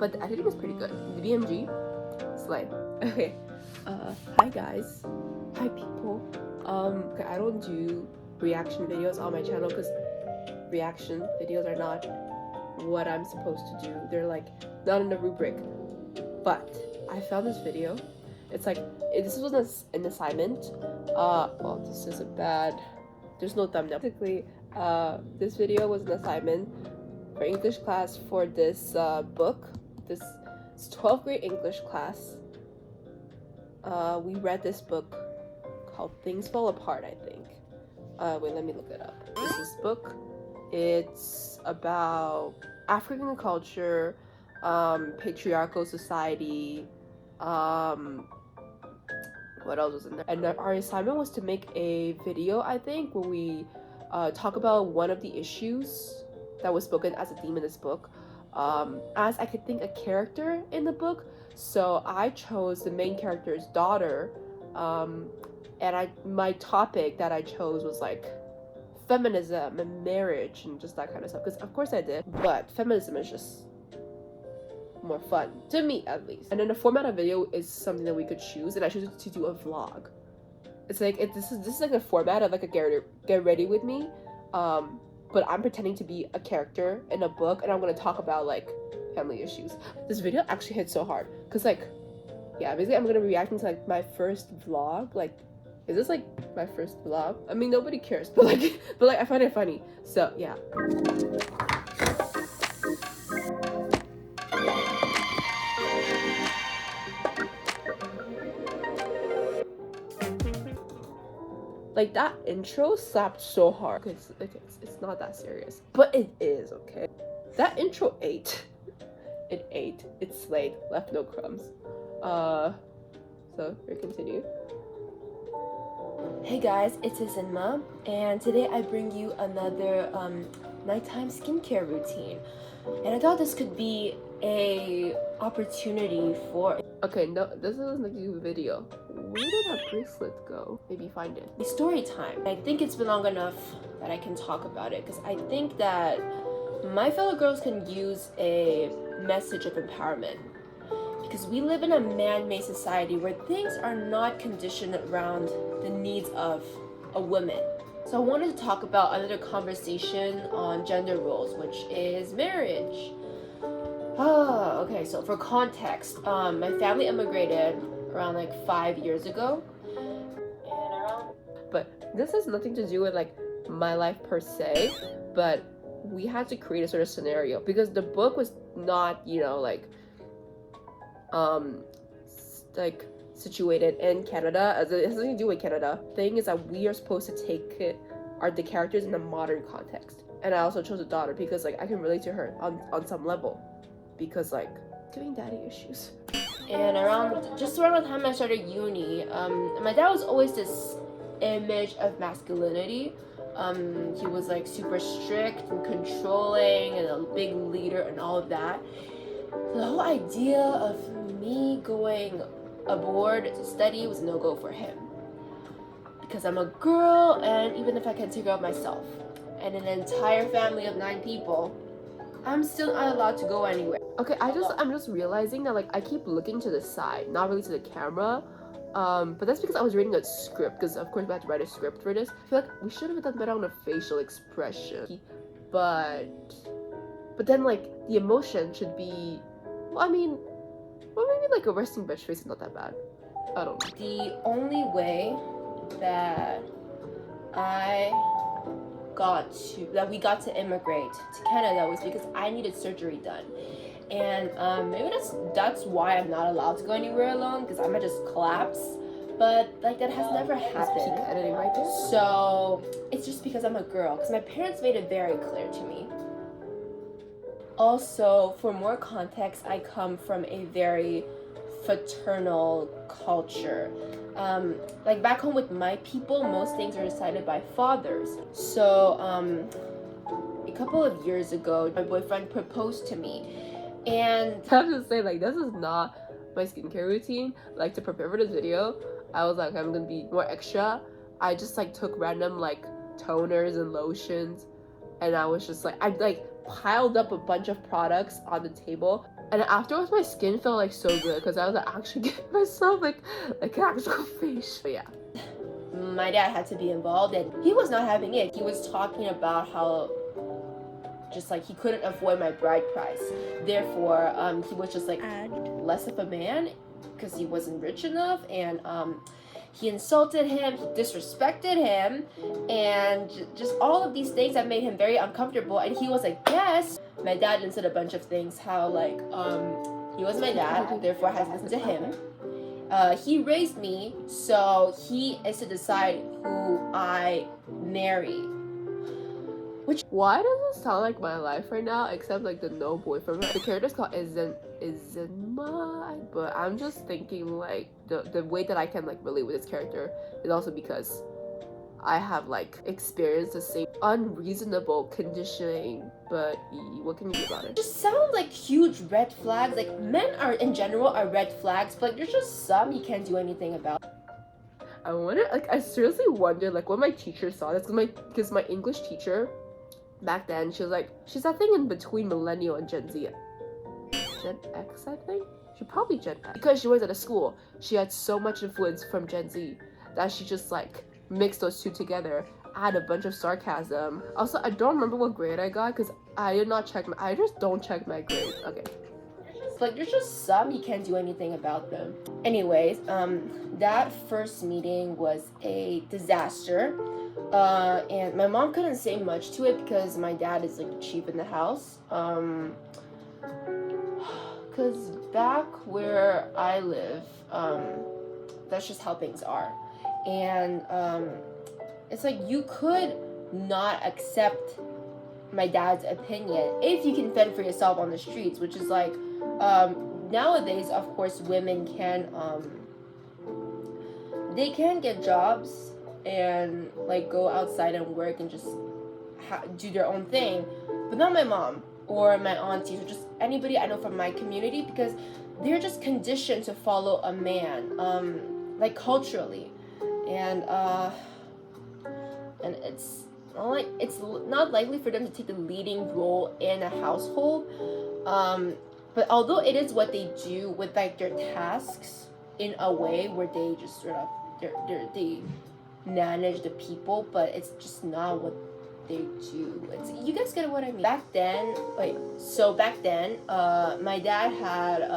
but the editing was pretty good. The BMG, slay. Okay, hi guys, hi people. Okay, I don't do reaction videos on my channel because reaction videos are not what I'm supposed to do. They're like not in the rubric. But I found this video. It's like this was an assignment. Well, this is a bad. There's no thumbnail. Basically, this video was an assignment for English class for this book. This 12th grade English class. We read this book called Things Fall Apart, I think. Wait, let me look it up. This book. It's about African culture, patriarchal society. What else was in there? And our assignment was to make a video, I think, where we talk about one of the issues that was spoken as a theme in this book, as I could think a character in the book. So I chose the main character's daughter, and my topic that I chose was like feminism and marriage and just that kind of stuff, because of course I did, but feminism is just more fun to me, at least. And then the format of video is something that we could choose, and I chose to do a vlog. It's like this is like a format of like a get ready with me, but I'm pretending to be a character in a book, and I'm gonna talk about like family issues. This video actually hit so hard because like, yeah, basically I'm gonna be reacting to like my first vlog. Like, is this like my first vlog? I mean, nobody cares, but like I find it funny. So yeah. Like that intro slapped so hard. It's not that serious, but it is, okay? That intro ate. It ate. It slayed. Left no crumbs. So we continue. Hey guys, it's Isinma, and today I bring you another nighttime skincare routine. And I thought this could be a opportunity for. Okay, no, this isn't a new video. Where did that bracelet go? Maybe find it. Story time. I think it's been long enough that I can talk about it, because I think that my fellow girls can use a message of empowerment. Because we live in a man-made society where things are not conditioned around the needs of a woman. So I wanted to talk about another conversation on gender roles, which is marriage. Okay, so for context, my family immigrated around like 5 years ago. But this has nothing to do with like my life per se, but we had to create a sort of scenario because the book was not, you know, like situated in Canada, as it has nothing to do with Canada. Thing is that we are supposed to take the characters in a modern context, and I also chose a daughter because like I can relate to her on some level, because like giving daddy issues. And just around the time I started uni, my dad was always this image of masculinity. He was like super strict and controlling and a big leader and all of that. The whole idea of me going abroad to study was a no-go for him, because I'm a girl, and even if I can take care of myself and an entire family of 9 people, I'm still not allowed to go anywhere. Okay, I'm just realizing that like I keep looking to the side, not really to the camera, but that's because I was reading a script, because of course we had to write a script for this. I feel like we should have done better on the facial expression, but then like the emotion should be, well, I mean, well, maybe like a resting bitch face is not that bad. I don't know. The only way that we got to immigrate to Canada was because I needed surgery done. And maybe that's why I'm not allowed to go anywhere alone, because I might just collapse. But like that has never happened. Peak editing right there. So it's just because I'm a girl, because my parents made it very clear to me. Also, for more context, I come from a very fraternal culture. Like back home with my people, most things are decided by fathers. So a couple of years ago, my boyfriend proposed to me, and I have to say, like, this is not my skincare routine. Like, to prepare for this video, I was like, I'm gonna be more extra. I just like took random like toners and lotions, and I was just like, I like piled up a bunch of products on the table. And afterwards, my skin felt like so good because I was like, actually giving myself like an actual face. But yeah. My dad had to be involved, and he was not having it. He was talking about how just like he couldn't avoid my bride price. Therefore, he was just like less of a man because he wasn't rich enough, and he insulted him, he disrespected him, and just all of these things that made him very uncomfortable. And he was like, yes. My dad then said a bunch of things, how like he was my dad, therefore I had to listen to him. He raised me, so he is to decide who I marry. Which, why does it sound like my life right now, except like the no boyfriend? The character's called Izanma, but I'm just thinking like the way that I can like relate with this character is also because I have like experienced the same unreasonable conditioning, but what can you do about it? Just sound like huge red flags. Like men are in general are red flags, but like there's just some you can't do anything about. I wonder, like I seriously wonder like what my teacher saw this, because my English teacher back then, she was like, she's that thing in between millennial and Gen Z. Gen X, I think? She probably Gen X. Because she was at a school, she had so much influence from Gen Z that she just like mixed those two together, add a bunch of sarcasm. Also, I don't remember what grade I got because I did not check I just don't check my grades. Okay. Like there's just some you can't do anything about them. Anyways, that first meeting was a disaster. And my mom couldn't say much to it because my dad is like cheap in the house. Because back where I live, that's just how things are. And it's like you could not accept my dad's opinion if you can fend for yourself on the streets, which is like nowadays, of course, women can they can get jobs and like go outside and work and just do their own thing, but not my mom or my aunties or just anybody I know from my community, because they're just conditioned to follow a man, like culturally, and it's not likely for them to take the leading role in a household. But although it is what they do with like their tasks in a way where they just sort of they manage the people, but it's just not what they do. You guys get what I mean? Back then, my dad had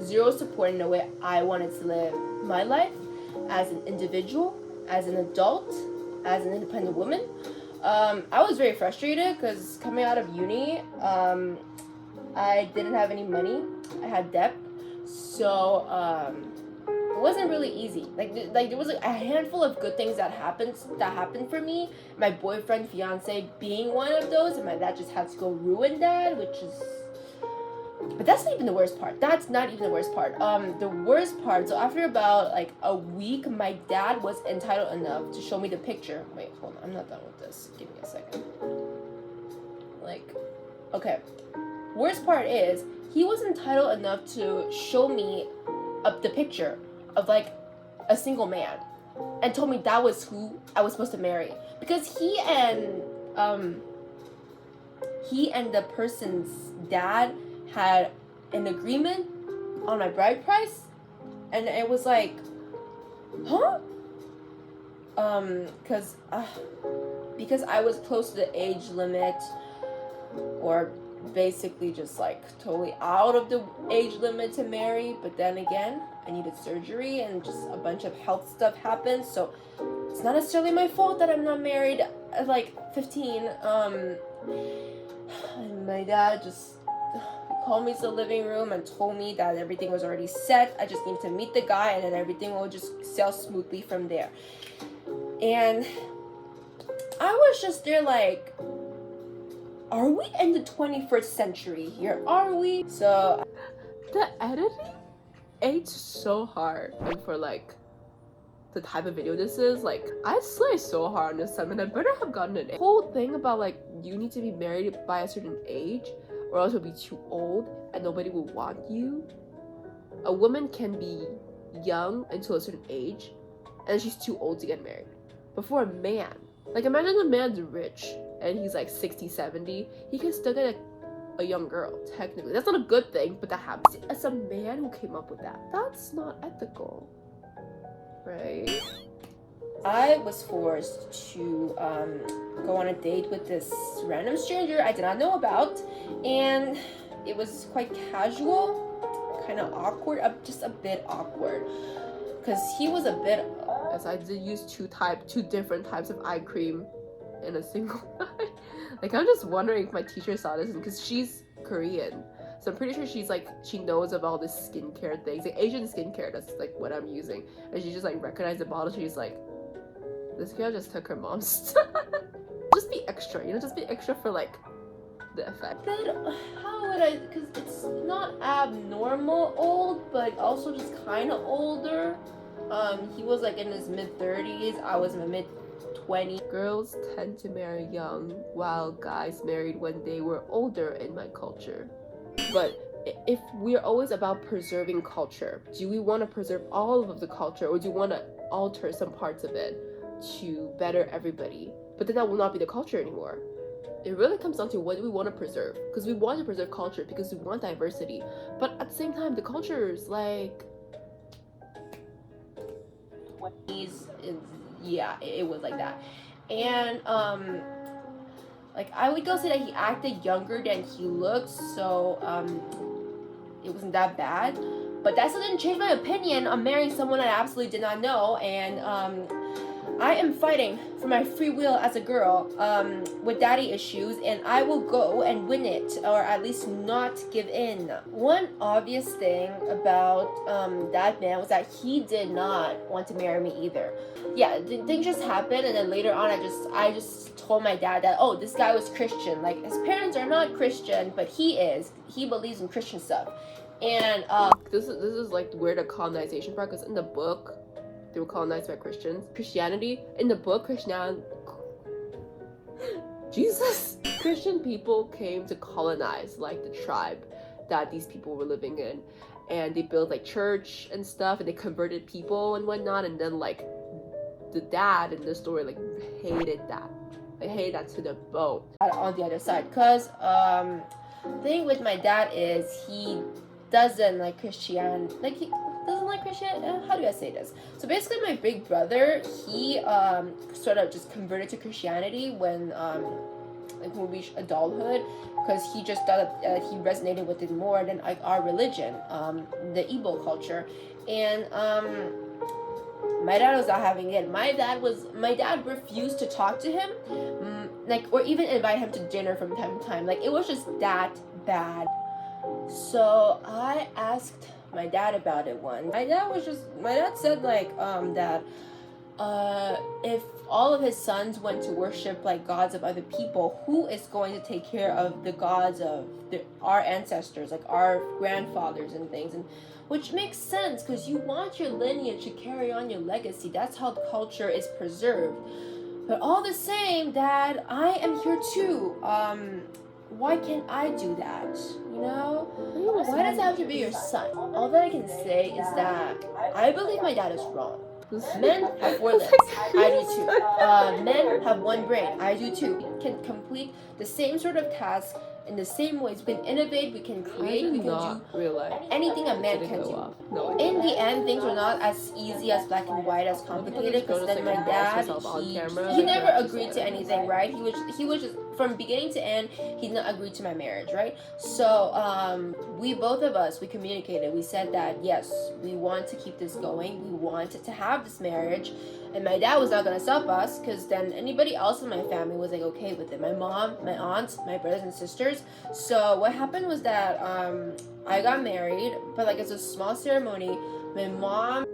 zero support in the way I wanted to live my life as an individual, as an adult, as an independent woman. I was very frustrated because coming out of uni, I didn't have any money. I had debt, so it wasn't really easy. Like there was a handful of good things that happened for me. My boyfriend, fiance being one of those, and my dad just had to go ruin that, which is. But that's not even the worst part. The worst part. So after about like a week, my dad was entitled enough to show me the picture. Wait, hold on. I'm not done with this. Give me a second. Okay. Worst part is he was entitled enough to show me the picture of like a single man and told me that was who I was supposed to marry, because he and the person's dad had an agreement on my bride price, and it was like, huh? Because I was close to the age limit, or basically just like totally out of the age limit to marry, but then again I needed surgery and just a bunch of health stuff happened, so it's not necessarily my fault that I'm not married at like 15. And my dad just called me to the living room and told me that everything was already set. I just needed to meet the guy and then everything will just sail smoothly from there. And I was just there like, are we in the 21st century here? Are we? So the editing ate so hard, and for like the type of video this is, like I slayed so hard on this time, and I better have gotten it. The whole thing about like you need to be married by a certain age or else you'll be too old and nobody will want you. A woman can be young until a certain age and she's too old to get married. But for a man, like imagine the man's rich and he's like 60, 70, he can still get a young girl, technically. That's not a good thing, but that happens. As a man who came up with that, that's not ethical, right? I was forced to go on a date with this random stranger I did not know about, and it was quite casual, kind of awkward, just a bit awkward, because he was a bit, as I did use two different types of eye cream in a single eye. Like, I'm just wondering if my teacher saw this, because she's Korean, so I'm pretty sure she knows of all this skincare things, like Asian skincare. That's like what I'm using, and she just like recognized the bottle. She's like, this girl just took her mom's stuff. Just be extra, just be extra for like the effect. Then how would I, because it's not abnormal old, but also just kind of older. He was like in his mid-30s, I was in my mid-20s. Girls tend to marry young, while guys married when they were older in my culture. But if we're always about preserving culture, do we want to preserve all of the culture, or do you want to alter some parts of it to better everybody? But then that will not be the culture anymore. It really comes down to what do we want to preserve, because we want to preserve culture because we want diversity, but at the same time the culture is like, yeah, it was like that. And like, I would go say that he acted younger than he looked, so it wasn't that bad, but that still didn't change my opinion on marrying someone I absolutely did not know. And I am fighting for my free will as a girl with daddy issues, and I will go and win it, or at least not give in. One obvious thing about that man was that he did not want to marry me either. Yeah, things just happened, and then later on I just told my dad that, oh, this guy was Christian. Like, his parents are not Christian, but he is. He believes in Christian stuff. And this is like where the colonization part, because in the book they were colonized by Christians. Christianity, in the book, Jesus! Christian people came to colonize, like, the tribe that these people were living in. And they built, like, church and stuff, and they converted people and whatnot, and then, like, the dad in the story, like, hated that. Like, hated that to the bone. On the other side, because, the thing with my dad is he doesn't like Christianity. Like, he doesn't like Christianity. How do I say this? So basically, my big brother, he sort of just converted to Christianity when like we reached adulthood, because he just thought that he resonated with it more than like our religion, the Igbo culture. And my dad was not having it. My dad refused to talk to him, like, or even invite him to dinner from time to time. Like, it was just that bad. So I asked my dad about it once. My dad said like that if all of his sons went to worship like gods of other people, who is going to take care of the gods of our ancestors, like our grandfathers and things? And which makes sense, because you want your lineage to carry on your legacy. That's how the culture is preserved. But all the same, Dad, I am here too. Why can't I do that? You know? Why does it have to be your son? All that I can say is that I believe my dad is wrong. Men have 4 limbs. I do too. Men have 1 brain. I do too. We can complete the same sort of task in the same ways. We can innovate, we can create, we can do anything a man can do. In the end, things were not as easy, as black and white, as complicated, because then my dad, he never agreed to anything, right? He was just, from beginning to end, he did not agree to my marriage, right? So we both of us, we communicated. We said that yes, we want to keep this going. We wanted to have this marriage. And my dad was not going to stop us, because then anybody else in my family was like okay with it. My mom, my aunts, my brothers and sisters. So what happened was that I got married, but like it's a small ceremony. My mom,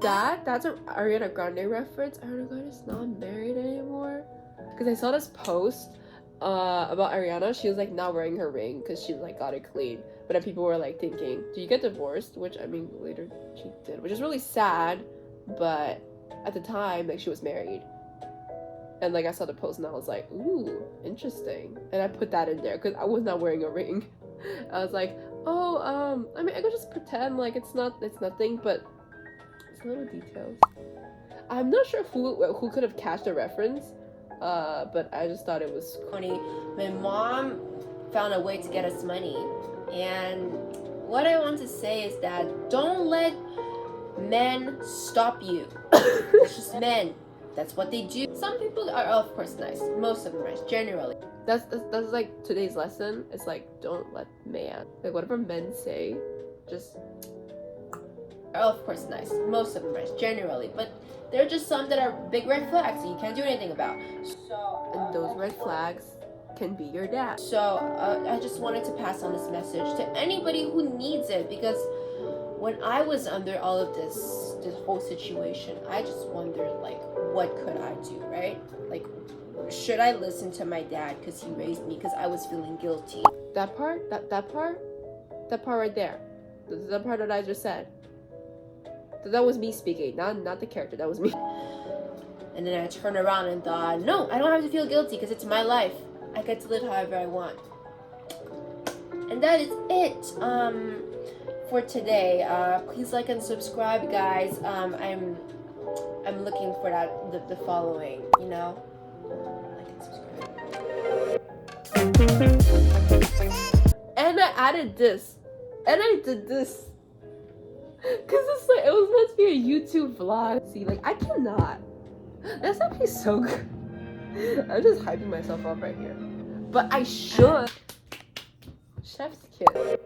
that's an Ariana Grande reference. Ariana Grande is not married anymore, because I saw this post about Ariana. She was like not wearing her ring because she like got it clean. But then people were like thinking, do you get divorced? Which I mean later she did, which is really sad, but at the time, like, she was married. And like I saw the post and I was like, ooh, interesting. And I put that in there because I was not wearing a ring. I was like, oh, I mean, I could just pretend like it's nothing, but it's little details. I'm not sure who could have catched the reference, but I just thought it was funny. My mom found a way to get us money. And what I want to say is that don't let men stop you. It's just men. That's what they do. Some people are, of course, nice. Most of them are nice, generally. That's like today's lesson. It's like, don't let man, like whatever men say, just Are, of course, nice. Most of them are nice, generally. But there are just some that are big red flags that you can't do anything about. And those red flags can be your dad. So I just wanted to pass on this message to anybody who needs it, because when I was under all of this whole situation, I just wondered, like, what could I do, right? Like, should I listen to my dad because he raised me, because I was feeling guilty? That part right there, the part that I just said, that was me speaking, not the character. That was me. And then I turned around and thought, no, I don't have to feel guilty because it's my life. I get to live however I want. And that is it for today. Please like and subscribe, guys. I'm looking for the following, you know. Like and subscribe. And I added this, and I did this, cause it's like it was meant to be a YouTube vlog. See, like I cannot. That's actually so good. I'm just hyping myself up right here. But I should. Chef's kiss.